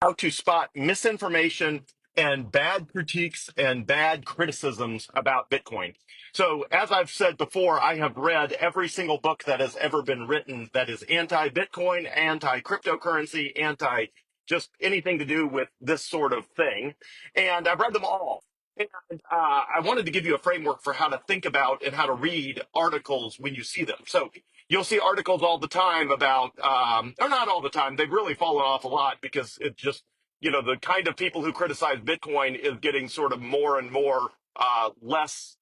how to spot misinformation and bad critiques and bad criticisms about Bitcoin. So, as I've said before, I have read every single book that has ever been written that is anti Bitcoin, anti cryptocurrency, anti just anything to do with this sort of thing. And I've read them all. And I wanted to give you a framework for how to think about and how to read articles when you see them. So, you'll see articles all the time about, or not all the time, they've really fallen off a lot because it just, the kind of people who criticize Bitcoin is getting sort of more and more less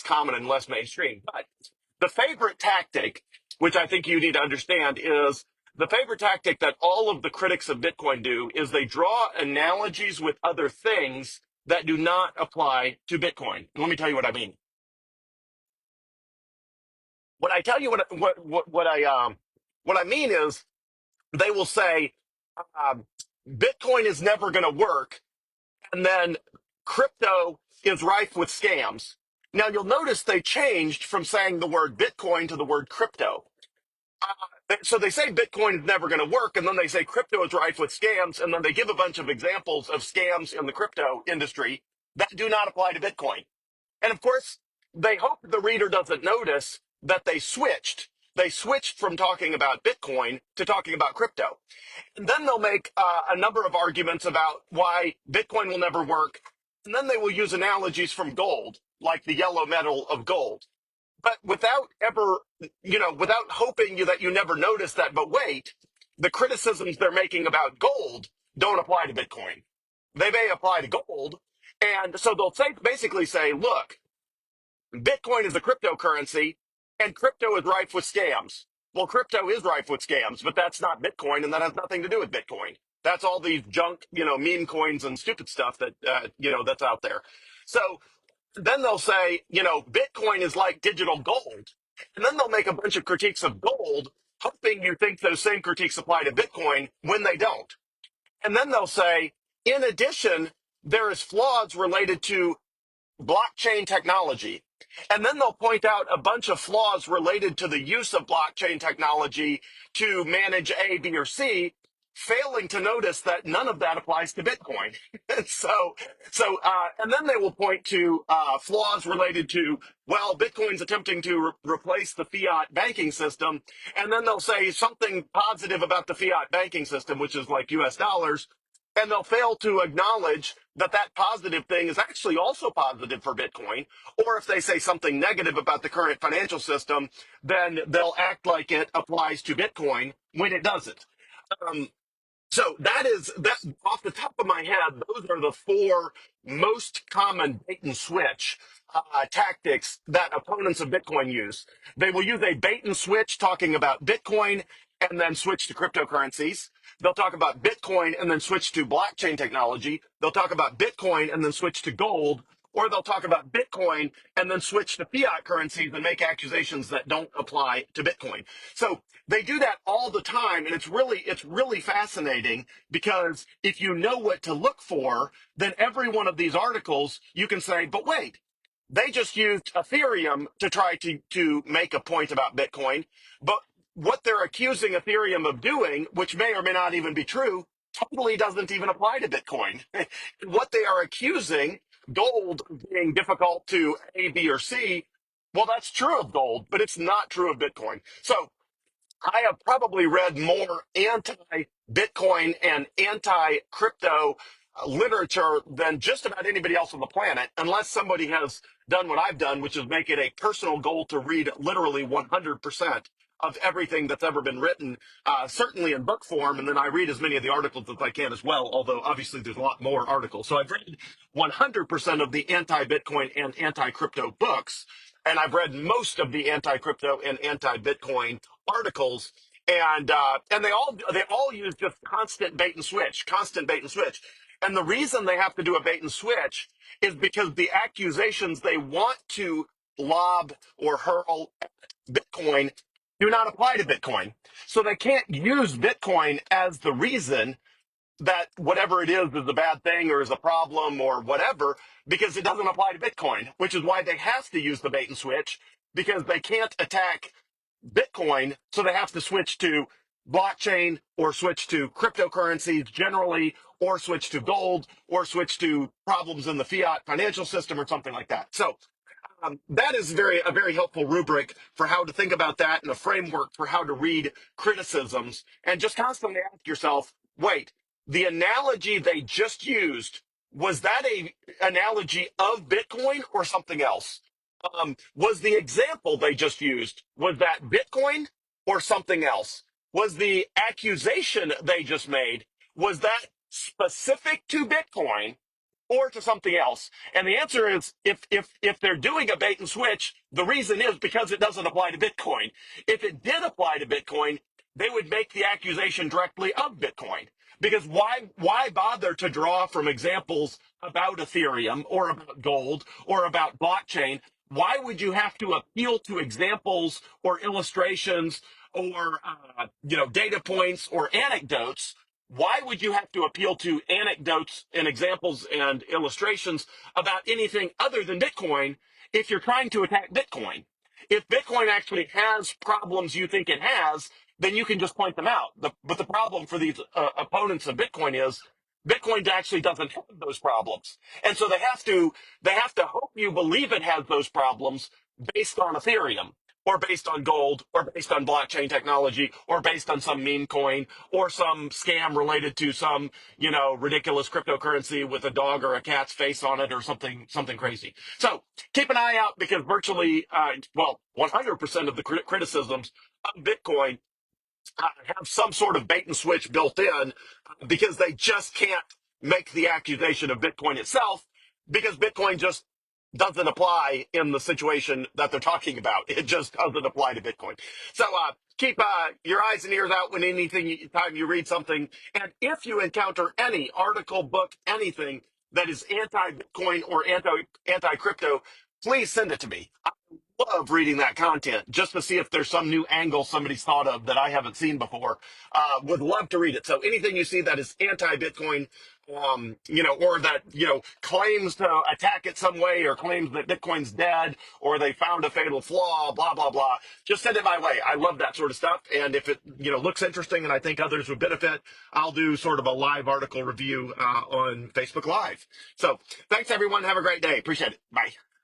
common and less mainstream. But the favorite tactic, which I think you need to understand, is the favorite tactic that all of the critics of Bitcoin do is they draw analogies with other things that do not apply to Bitcoin. Let me tell you what I mean. When I tell you what I mean is they will say um, Bitcoin is never going to work, and then crypto is rife with scams. Now you'll notice they changed from saying the word Bitcoin to the word crypto. So they say Bitcoin is never going to work, and then they say crypto is rife with scams, and then they give a bunch of examples of scams in the crypto industry that do not apply to Bitcoin. And of course, they hope the reader doesn't notice that they switched. They switched from talking about Bitcoin to talking about crypto. And then they'll make a number of arguments about why Bitcoin will never work. And then they will use analogies from gold, like the yellow metal of gold. But without ever, without hoping that you never notice that, but wait, the criticisms they're making about gold don't apply to Bitcoin. They may apply to gold. And so they'll basically say, look, Bitcoin is a cryptocurrency, and crypto is rife with scams. Well, crypto is rife with scams, but that's not Bitcoin, and that has nothing to do with Bitcoin. That's all these junk, meme coins and stupid stuff that, that's out there. So then they'll say, Bitcoin is like digital gold. And then they'll make a bunch of critiques of gold, hoping you think those same critiques apply to Bitcoin when they don't. And then they'll say, in addition, there is flaws related to blockchain technology. And then they'll point out a bunch of flaws related to the use of blockchain technology to manage A, B, or C, failing to notice that none of that applies to Bitcoin. And and then they will point to flaws related to, well, Bitcoin's attempting to replace the fiat banking system. And then they'll say something positive about the fiat banking system, which is like US dollars, and they'll fail to acknowledge that that positive thing is actually also positive for Bitcoin. Or if they say something negative about the current financial system, then they'll act like it applies to Bitcoin when it doesn't. Um, so that off the top of my head, those are the four most common bait and switch tactics that opponents of Bitcoin use. They will use a bait and switch talking about Bitcoin and then switch to cryptocurrencies. They'll talk about Bitcoin and then switch to blockchain technology. They'll talk about Bitcoin and then switch to gold, or they'll talk about Bitcoin and then switch to fiat currencies and make accusations that don't apply to Bitcoin. So they do that all the time, and it's really fascinating because if you know what to look for, then every one of these articles you can say, but wait, they just used Ethereum to try to make a point about Bitcoin, but what they're accusing Ethereum of doing, which may or may not even be true, totally doesn't even apply to Bitcoin. What they are accusing, gold being difficult to A, B, or C, well, that's true of gold, but it's not true of Bitcoin. So I have probably read more anti Bitcoin and anti crypto literature than just about anybody else on the planet, unless somebody has done what I've done, which is make it a personal goal to read literally 100% of everything that's ever been written, certainly in book form. And then I read as many of the articles as I can as well, although obviously there's a lot more articles. So I've read 100% of the anti Bitcoin and anti crypto books. And I've read most of the anti crypto and anti Bitcoin articles, and they all use just constant bait and switch. And the reason they have to do a bait and switch is because the accusations they want to lob or hurl at Bitcoin do not apply to Bitcoin. So they can't use Bitcoin as the reason that whatever it is a bad thing or is a problem or whatever, because it doesn't apply to Bitcoin, which is why they have to use the bait and switch, because they can't attack Bitcoin, so they have to switch to blockchain or switch to cryptocurrencies generally or switch to gold or switch to problems in the fiat financial system or something like that. So that is a very helpful rubric for how to think about that and a framework for how to read criticisms and just constantly ask yourself, wait, the analogy they just used, was that a analogy of Bitcoin or something else? Was the example they just used, was that Bitcoin or something else? Was the accusation they just made, was that specific to Bitcoin or to something else? And the answer is, if they're doing a bait and switch, the reason is because it doesn't apply to Bitcoin. If it did apply to Bitcoin, they would make the accusation directly of Bitcoin. Because why bother to draw from examples about Ethereum or about gold or about blockchain? Why would you have to appeal to examples or illustrations or data points or anecdotes? Why would you have to appeal to anecdotes and examples and illustrations about anything other than Bitcoin if you're trying to attack Bitcoin? If Bitcoin actually has problems you think it has, then you can just point them out. But the problem for these opponents of Bitcoin is Bitcoin actually doesn't have those problems, and so they have to hope you believe it has those problems based on Ethereum or based on gold or based on blockchain technology or based on some meme coin or some scam related to some ridiculous cryptocurrency with a dog or a cat's face on it or something crazy. So keep an eye out, because virtually 100% of the criticisms of Bitcoin have some sort of bait and switch built in, because they just can't make the accusation of Bitcoin itself, because Bitcoin just doesn't apply in the situation that they're talking about. It just doesn't apply to Bitcoin. So keep your eyes and ears out when time you read something. And if you encounter any article, book, anything that is anti-Bitcoin or anti-crypto, please send it to me. Love reading that content just to see if there's some new angle somebody's thought of that I haven't seen before. Would love to read it. So anything you see that is anti-Bitcoin, or that, claims to attack it some way or claims that Bitcoin's dead or they found a fatal flaw, blah, blah, blah, just send it my way. I love that sort of stuff. And if it, looks interesting and I think others would benefit, I'll do sort of a live article review on Facebook Live. So thanks, everyone. Have a great day. Appreciate it. Bye.